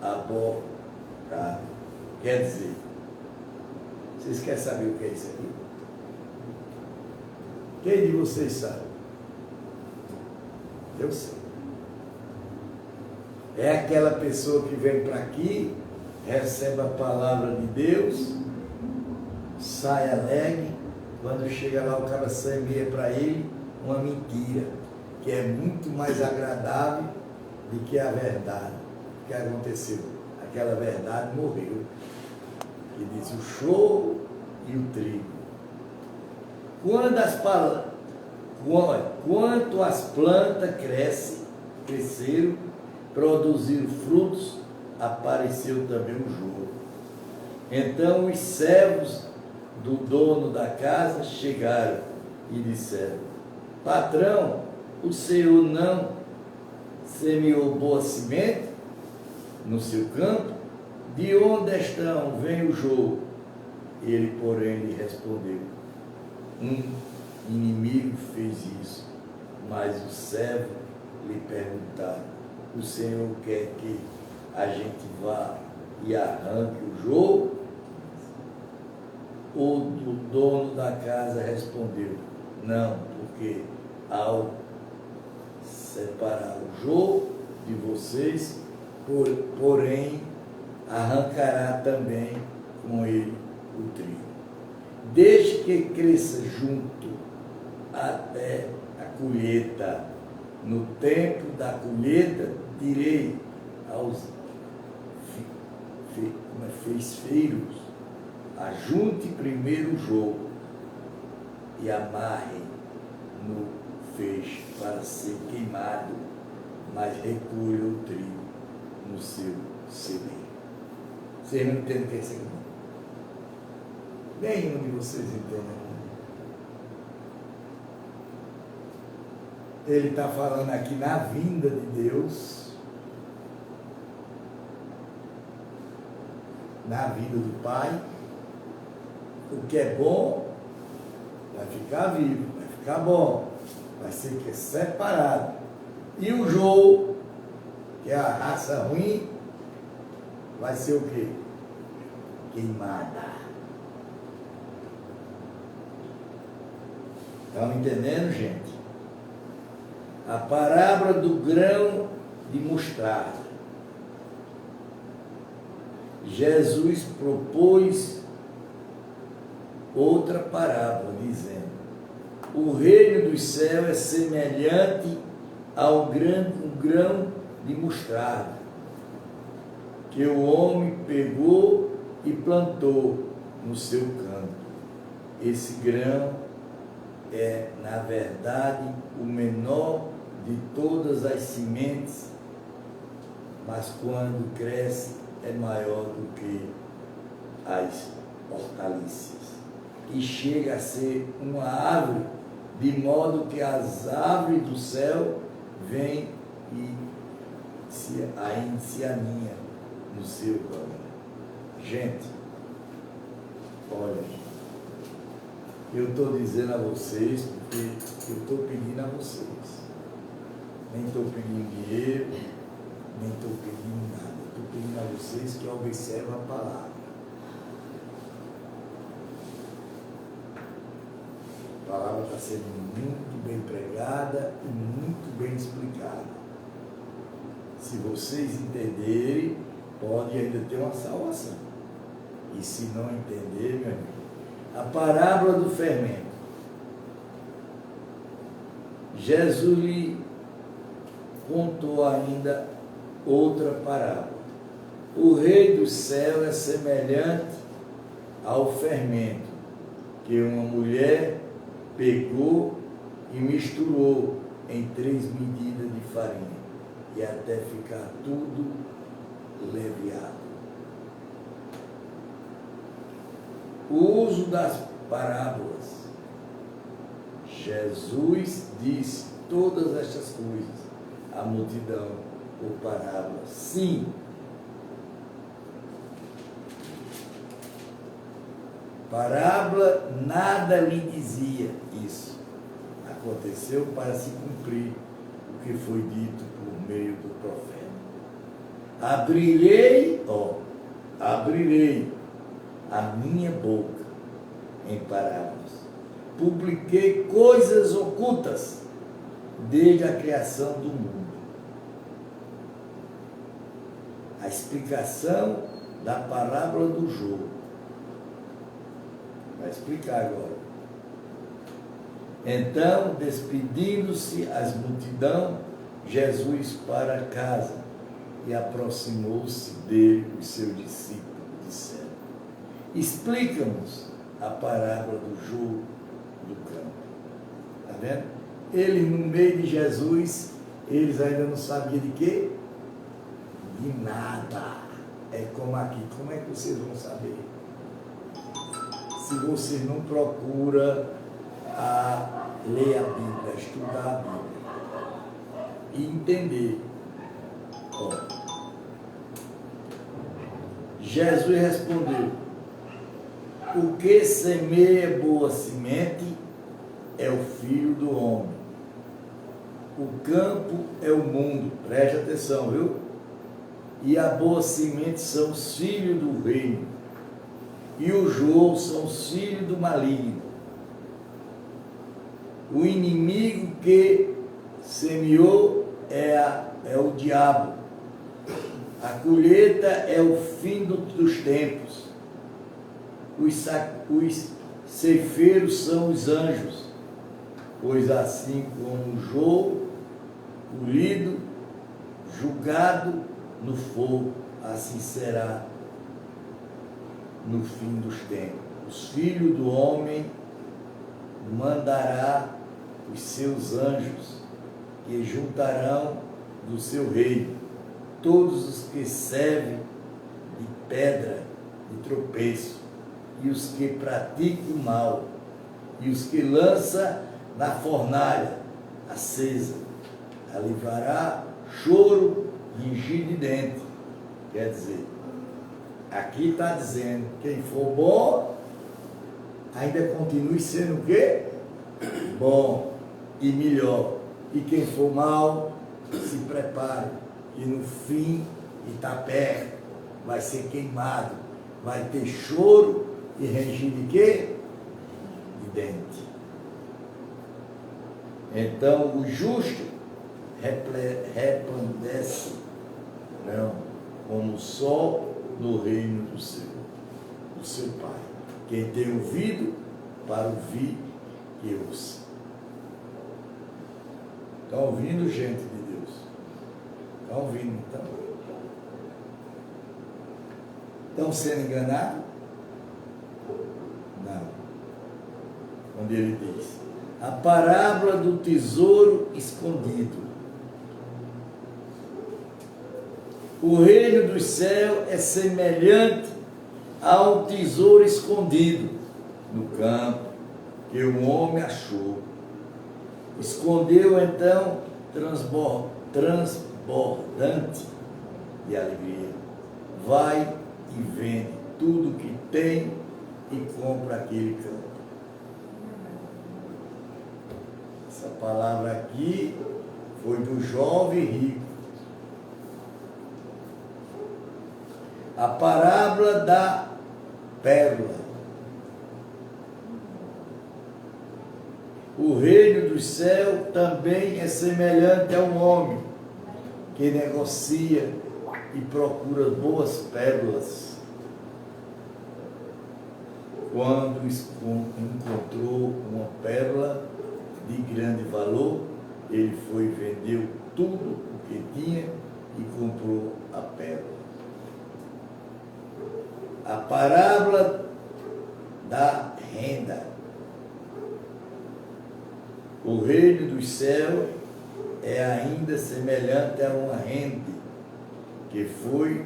abortado. Quer dizer, vocês querem saber o que é isso aqui? Quem de vocês sabe? Eu sei. É aquela pessoa que vem para aqui, recebe a palavra de Deus, sai alegre, quando chega lá o cara semeia para ele uma mentira, que é muito mais agradável do que a verdade. O que aconteceu? Aquela verdade morreu. Que diz o choro e o trigo. Quanto as plantas cresceram, produziram frutos, apareceu também o joio. Então os servos do dono da casa chegaram e disseram, patrão, o senhor não semeou boa semente no seu campo? De onde vem o joio? Ele, porém, lhe respondeu, um inimigo fez isso. Mas o servo lhe perguntaram, o senhor quer que a gente vá e arranque o joio? O dono da casa respondeu, não, porque ao separar o joio de vocês, porém arrancará também com ele o trigo. Desde que cresça junto até a colheita. No tempo da colheita, direi aos feixeiros, ajunte primeiro o joio e amarre no feixe para ser queimado, mas recolha o trigo no seu celeiro. Vocês não entendem o que é isso aqui? Nenhum de vocês entendem. Ele está falando aqui na vinda de Deus, na vida do Pai. O que é bom vai ficar vivo, vai ficar bom, vai ser que é separado. E o joio, que é a raça ruim, vai ser o quê? Queimada. Estão entendendo, gente? A parábola do grão de mostarda. Jesus propôs outra parábola, dizendo, o reino dos céus é semelhante ao grão de mostarda, que o homem pegou e plantou no seu campo. Esse grão é, na verdade, o menor de todas as sementes, mas quando cresce é maior do que as hortaliças. E chega a ser uma árvore, de modo que as aves do céu vêm e se aninham no seu ramo. Gente, olha, eu estou dizendo a vocês, porque eu estou pedindo a vocês. Nem estou pedindo dinheiro, nem estou pedindo nada. Estou pedindo a vocês que observem a palavra. A palavra está sendo muito bem pregada e muito bem explicada. Se vocês entenderem, pode ainda ter uma salvação. E se não entenderem, meu amigo, a parábola do fermento. Jesus lhe contou ainda outra parábola. O rei do céu é semelhante ao fermento que uma mulher pegou e misturou em 3 medidas de farinha e até ficar tudo leviado. O uso das parábolas. Jesus disse todas estas coisas à multidão por parábolas. Sim, parábola nada lhe dizia isso. Aconteceu para se cumprir o que foi dito por meio do profeta. Abrirei a minha boca em parábolas. Publiquei coisas ocultas desde a criação do mundo. A explicação da parábola do jogo. Vai explicar agora. Então, despedindo-se as multidão, Jesus para casa e aproximou-se dele os seus discípulos, disseram: explica-nos a parábola do jogo do campo. Está vendo? Ele no meio de Jesus, eles ainda não sabiam de quê? De nada. É como aqui. Como é que vocês vão saber? Se vocês não procuram ler a Bíblia, estudar a Bíblia e entender. Jesus respondeu: o que semeia boa semente é o Filho do Homem. O campo é o mundo, preste atenção, viu? E a boa semente são os filhos do reino, e o joio são os filhos do maligno. O inimigo que semeou é o diabo. A colheita é o fim dos tempos. Os ceifeiros são os anjos, pois assim como o joio colhido, julgado no fogo, assim será no fim dos tempos. Os filhos do homem mandará os seus anjos, que juntarão do seu reino todos os que servem de pedra de tropeço, e os que praticam o mal, e os que lança na fornalha acesa. Alivará choro e ranger de dente. Quer dizer, aqui está dizendo, quem for bom, ainda continue sendo o quê? Bom e melhor. E quem for mal, se prepare, que no fim, e está perto, vai ser queimado, vai ter choro e ranger de quê? De dente. Então o justo resplandece, não, como o sol no reino do seu Pai. Quem tem ouvido para ouvir, que ouça. Estão ouvindo, gente de Deus? Estão ouvindo, então? Estão sendo enganados? Não. Quando ele diz: A parábola do tesouro escondido. O reino dos céus é semelhante a um tesouro escondido no campo, que o homem achou. Escondeu então, transbordante de alegria. Vai e vende tudo que tem e compra aquele campo. Essa palavra aqui foi do jovem rico. A parábola da pérola. O reino do céu também é semelhante a um homem que negocia e procura boas pérolas. Quando encontrou uma pérola de grande valor, ele foi e vendeu tudo o que tinha e comprou a pérola. A parábola da renda. O reino dos céus é ainda semelhante a uma rede que foi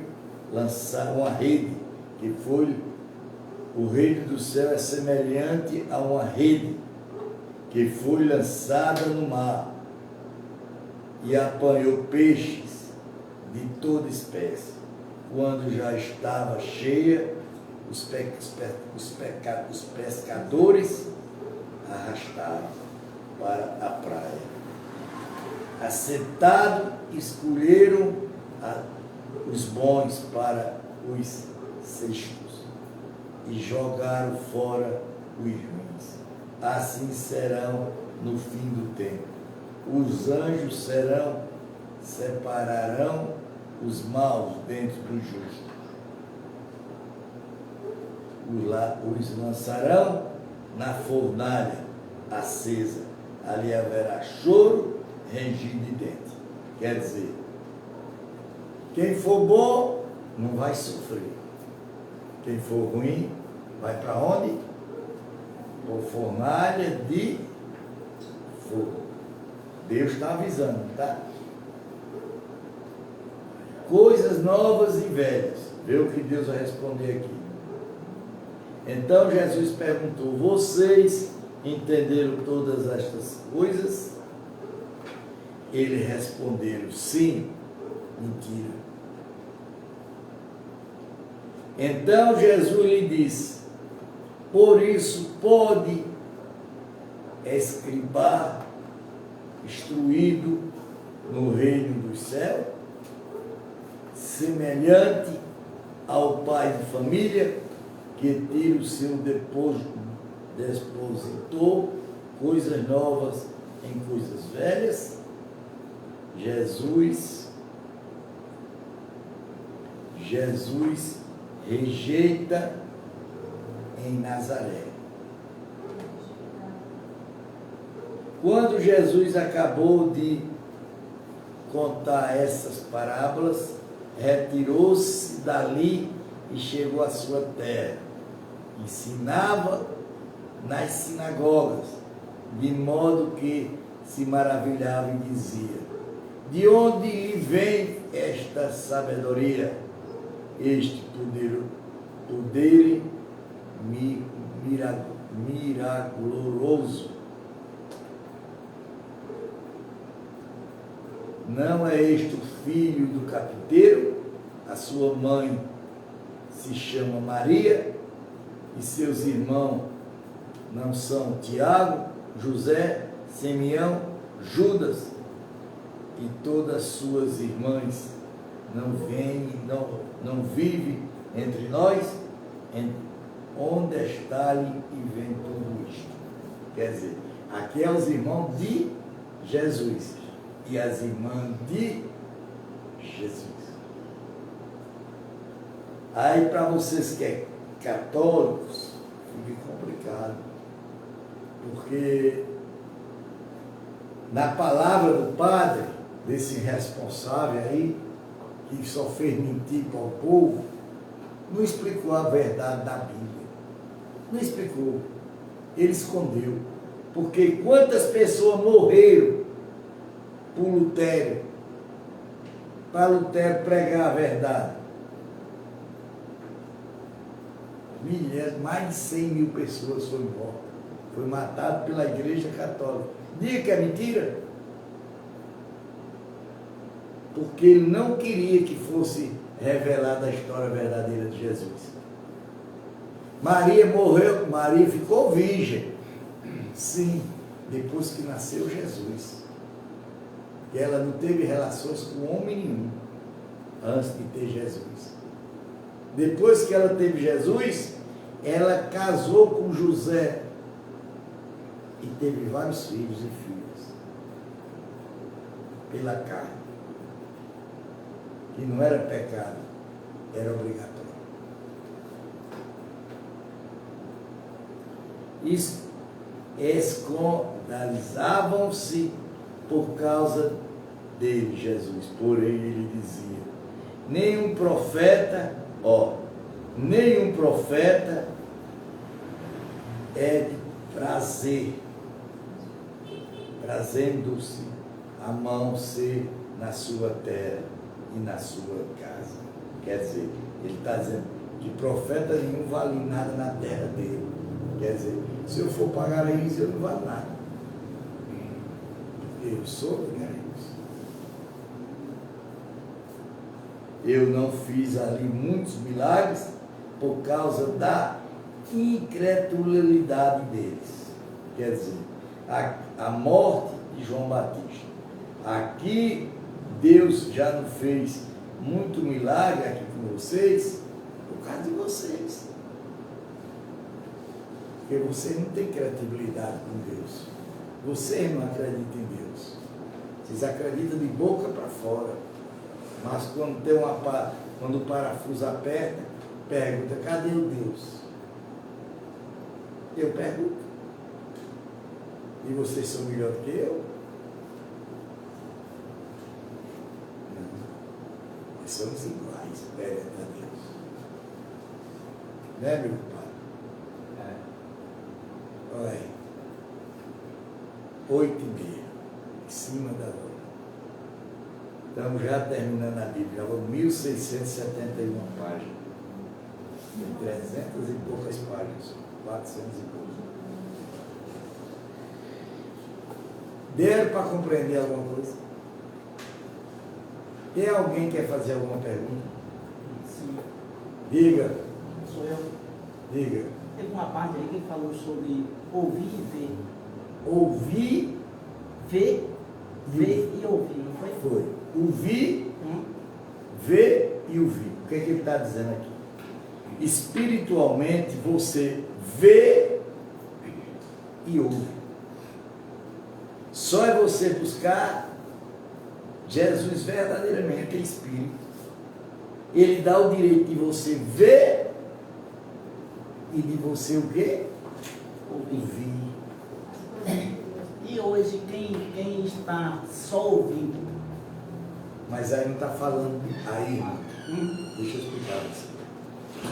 lançada, uma rede que foi. O reino do céu é semelhante a uma rede que foi lançada no mar e apanhou peixes de toda espécie. Quando já estava cheia, os pescadores arrastaram para a praia. Assentados, escolheram os bons para os cestos e jogaram fora os ruins. Assim serão no fim do tempo. Os anjos separarão os maus dentro dos justos. Os lançarão na fornalha acesa. Ali haverá choro, ranger de dente. Quer dizer, quem for bom não vai sofrer. Quem for ruim vai para onde? Por fornalha de fogo. Deus está avisando, tá? Coisas novas e velhas. Vê o que Deus vai responder aqui. Então Jesus perguntou: vocês entenderam todas estas coisas? Eles responderam: sim. Mentira. Então Jesus lhe disse: por isso pode escriba instruído no reino dos céus, semelhante ao pai de família que tira o seu depositor coisas novas em coisas velhas. Jesus rejeita em Nazaré. Quando Jesus acabou de contar essas parábolas, retirou-se dali e chegou à sua terra. Ensinava nas sinagogas, de modo que se maravilhava e dizia: de onde lhe vem esta sabedoria, este poder miraculoso? Não é este o filho do carpinteiro? A sua mãe se chama Maria, e seus irmãos não são Tiago, José, Simeão, Judas, e todas suas irmãs não vivem entre nós? Onde está-lhe e vem tudo isto? Quer dizer, aqui é os irmãos de Jesus e as irmãs de Jesus. Aí para vocês que é católicos, fica complicado, porque na palavra do padre, desse responsável aí, que só fez mentir para o povo, não explicou a verdade da Bíblia. Não explicou. Ele escondeu. Porque quantas pessoas morreram por Lutero, para Lutero pregar a verdade? Milhares, mais de 100 mil pessoas foram mortas. Foi matado pela Igreja Católica. Diga que é mentira? Porque ele não queria que fosse revelada a história verdadeira de Jesus. Maria morreu, Maria ficou virgem. Sim, depois que nasceu Jesus. E ela não teve relações com homem nenhum antes de ter Jesus. Depois que ela teve Jesus, ela casou com José e teve vários filhos e filhas pela carne, que não era pecado, era obrigatório. Escandalizavam-se por causa dele, Jesus. Porém, ele dizia: nenhum profeta é de prazer, trazendo-se a mão ser na sua terra e na sua casa. Quer dizer, ele está dizendo que profeta nenhum vale nada na terra dele. Quer dizer, se eu for pagar isso, eu não vale nada. Eu sou obrigado. Eu não fiz ali muitos milagres por causa da incredulidade deles. Quer dizer, a morte de João Batista. Aqui Deus já não fez muito milagre aqui com vocês por causa de vocês. Porque você não tem credibilidade com Deus. Você não acredita em Deus. Vocês acreditam de boca para fora. Mas quando o parafuso aperta, pergunta: cadê o Deus? Eu pergunto. E vocês são melhor que eu? Não. Nós somos iguais perante a Deus. Né, meu pai? Olha aí. 8:30. Em cima da hora. Estamos já terminando a Bíblia. Já vamos 1671 páginas. Tem 300 e poucas páginas. 400 e poucas. Deram para compreender alguma coisa? Tem alguém que quer fazer alguma pergunta? Sim. Diga. Sou eu. Diga. Teve uma parte aí que falou sobre ouvir e ver. Ouvir. Ver e ouvir, não foi? Foi. Ouvir, ver e ouvir. O que é que ele está dizendo aqui? Espiritualmente você vê e ouve. Só é você buscar Jesus verdadeiramente em espírito. Ele dá o direito de você ver e de você o quê? Ouvir. E hoje quem está só ouvindo? Mas aí não está falando, aí, deixa eu explicar você.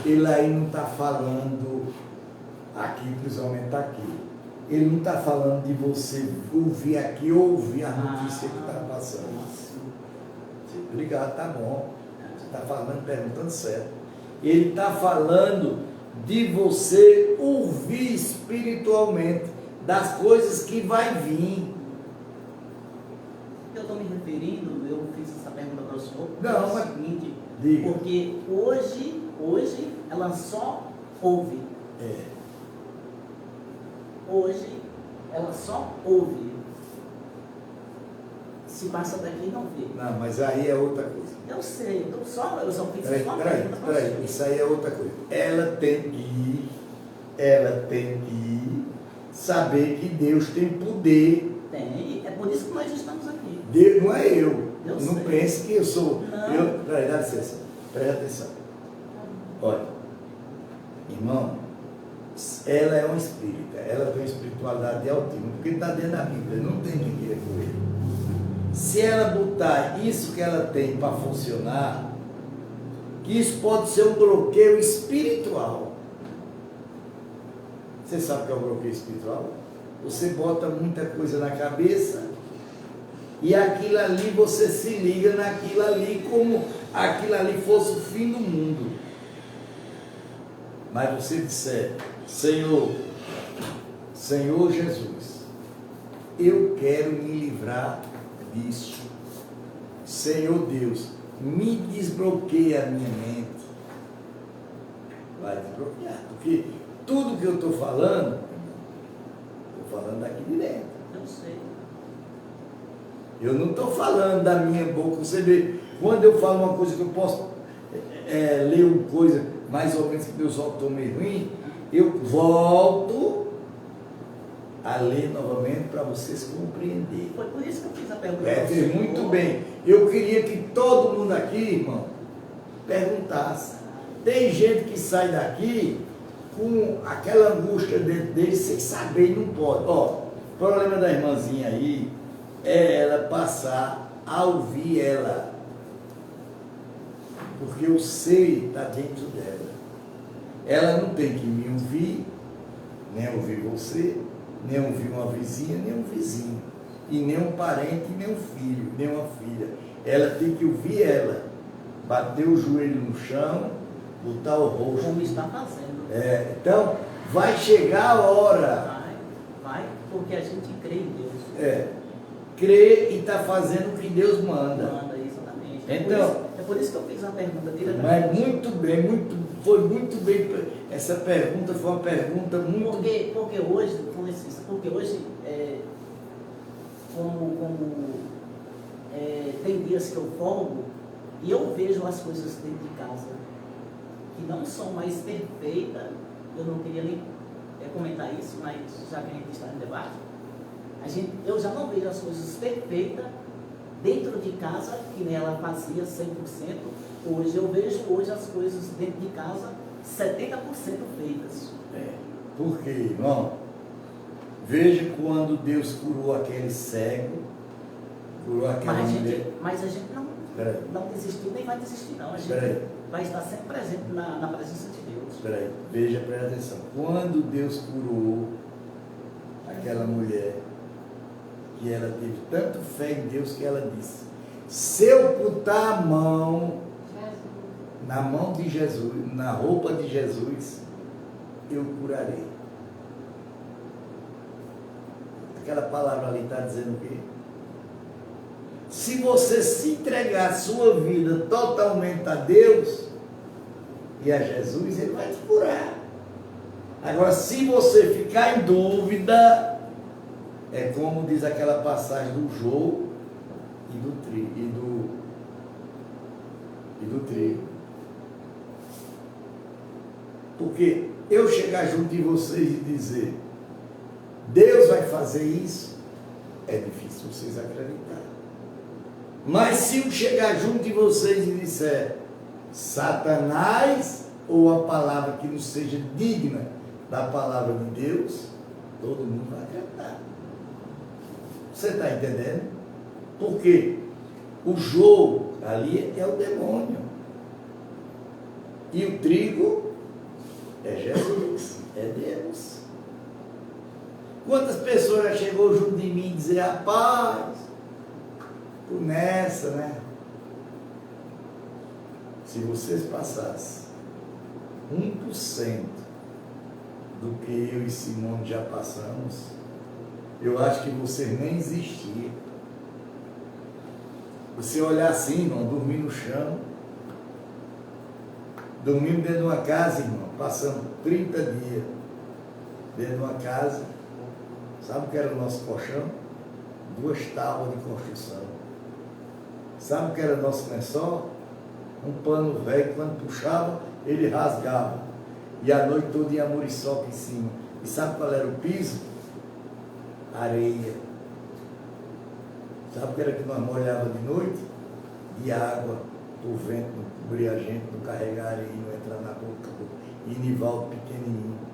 Ele aí não está falando aqui, principalmente está aqui. Ele não está falando de você ouvir aqui ou ouvir a notícia que está passando. Obrigado, tá bom. Você está falando, perguntando certo. Ele está falando de você ouvir espiritualmente das coisas que vai vir. Eu estou me referindo, eu fiz essa pergunta para o senhor, Não, é o seguinte, diga. porque hoje ela só ouve. Hoje ela só ouve. Se passa daqui não vê. Não, mas aí é outra coisa. Eu sei, eu só fiz uma pergunta para o Peraí, senhor. isso aí é outra coisa. Ela tem que saber que Deus tem poder. Tem, é por isso que nós estamos aqui. Deus não é eu. Eu Não sei. pense que eu sou. Não. Peraí, dá licença. Presta atenção. Olha, irmão, ela é uma espírita, ela tem uma espiritualidade altíssima, porque está dentro da Bíblia, não tem quem queira correr. Se ela botar isso que ela tem para funcionar, que isso pode ser um bloqueio espiritual. Você sabe o que é um bloqueio espiritual? você bota muita coisa na cabeça e aquilo ali você se liga naquilo ali como aquilo ali fosse o fim do mundo. Mas você disser, Senhor Jesus, eu quero me livrar disso. Senhor Deus, me desbloqueia a minha mente. Vai desbloquear, porque tudo que eu estou falando daqui de dentro. Eu sei. Eu não estou falando da minha boca. Você vê, quando eu falo uma coisa que eu posso ler uma coisa mais ou menos que Deus soltou meio ruim, eu volto a ler novamente para vocês compreenderem. Foi por isso que eu fiz a pergunta. Muito bem. Eu queria que todo mundo aqui, irmão, perguntasse. Tem gente que sai daqui com aquela angústia dentro dele sem saber e não pode. Ó, o problema da irmãzinha aí é ela passar a ouvir ela. Porque o ser está dentro dela. Ela não tem que me ouvir, nem ouvir você, nem ouvir uma vizinha, nem um vizinho, e nem um parente, nem um filho, nem uma filha. Ela tem que ouvir ela, bater o joelho no chão, botar o rosto. Como está fazendo. Então, vai chegar a hora. Vai, porque a gente crê em Deus. Crê e está fazendo o que Deus manda. Manda, exatamente. Então, é por isso que eu fiz a pergunta diretamente. Mas muito bem, foi muito bem. Essa pergunta foi uma pergunta muito... Porque hoje, tem dias que eu folgo e eu vejo as coisas dentro de casa que não são mais perfeitas. Eu não queria nem comentar isso, mas já que a gente está em debate, eu já não vejo as coisas perfeitas dentro de casa, que nem ela fazia 100%. Hoje eu vejo as coisas dentro de casa 70% feitas. Por quê, irmão? Veja quando Deus curou aquele cego, curou aquela mulher. Mas a gente não desistiu, nem vai desistir não. A gente vai estar sempre presente na presença de Deus. Espera aí, veja, presta atenção. Quando Deus curou aquela mulher, que ela teve tanto fé em Deus que ela disse, se eu botar a mão na mão de Jesus, na roupa de Jesus, eu curarei. Aquela palavra ali está dizendo o quê? Se você se entregar a sua vida totalmente a Deus e a Jesus, Ele vai te curar. Agora, se você ficar em dúvida, é como diz aquela passagem do jogo e do trigo. Porque eu chegar junto de vocês e dizer, Deus vai fazer isso, é difícil vocês acreditarem. Mas se eu chegar junto de vocês e disser, Satanás, ou a palavra que não seja digna da palavra de Deus, todo mundo vai acreditar. Você está entendendo? Porque o jogo ali é o demônio. E o trigo é Jesus, é Deus. Quantas pessoas já chegou junto de mim e dizer, rapaz, tu nessa, né? Se vocês passassem 1% do que eu e Simone já passamos, eu acho que vocês nem existiam. Você olhar assim, irmão, dormir no chão, dormimos dentro de uma casa, irmão, passamos 30 dias dentro de uma casa. Sabe o que era o nosso colchão? 2 tábuas de construção. Sabe o que era o nosso lençol? Um pano velho, quando puxava, ele rasgava. E a noite toda ia muriçoca em cima. E sabe qual era o piso? Areia. Sabe o que era que nós molhava de noite? De água. O vento não cobria a gente, não carregar areia, não entrar na boca. E Nivaldo pequenininho.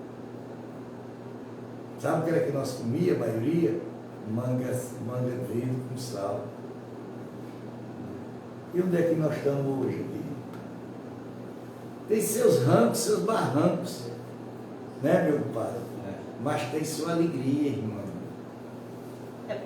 Sabe o que era que nós comia, a maioria? Manga verde com sal. E onde é que nós estamos hoje aqui? Tem seus rancos, seus barrancos, né, meu pai? Mas tem sua alegria, irmão.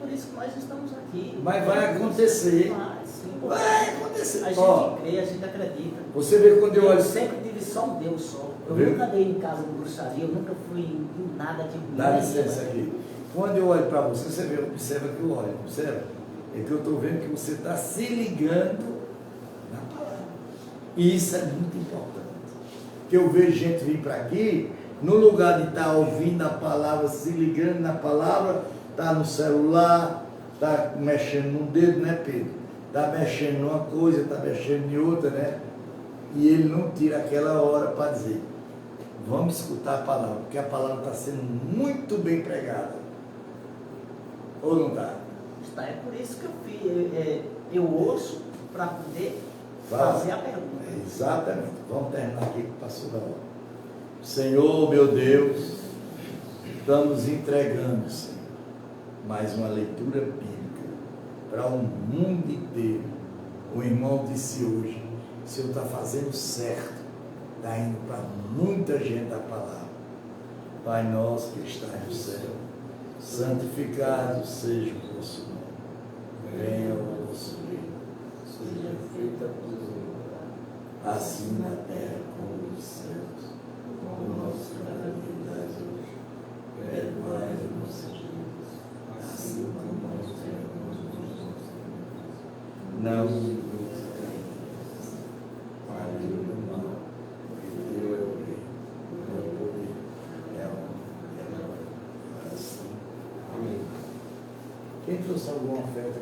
por isso que nós estamos aqui. Mas vai acontecer. Vai, sim. Vai acontecer. A gente Ó, crê, a gente acredita. você vê quando eu Eu olho. sempre tive só um Deus só. Eu Viu? nunca dei em casa de bruxaria, eu nunca fui em nada de ruim. Dá licença aqui. Quando eu olho para você, você vê, observa que eu olho, observa. É que eu estou vendo que você está se ligando na palavra. E isso é muito importante. Que eu vejo gente vir para aqui, no lugar de estar ouvindo a palavra, se ligando na palavra, está no celular, está mexendo no dedo, né, Pedro? Está mexendo numa coisa, está mexendo em outra, né? E ele não tira aquela hora para dizer, vamos escutar a palavra, porque a palavra está sendo muito bem pregada. Ou não está? Está, é por isso que eu fiz. Eu ouço para poder fazer a pergunta. Exatamente. Vamos terminar aqui que passou da hora. Senhor, meu Deus, estamos entregando, Senhor, mais uma leitura bíblica para o mundo inteiro. O irmão disse hoje, o Senhor está fazendo certo, está indo para muita gente a palavra. Pai nosso que estás no céu, santificado seja o vosso nome. Venha o vosso reino, seja feita a tua vontade, assim na terra como nos céus. O nosso cada dia dai hoje, perdoai as nossas dívidas, assim como nós perdoamos os nossos inimigos. Não nos induzas a cair, livra-nos do mal, porque teu é o reino, é o poder, é a honra, é a glória, para sempre. Amém. Quem trouxe alguma oferta?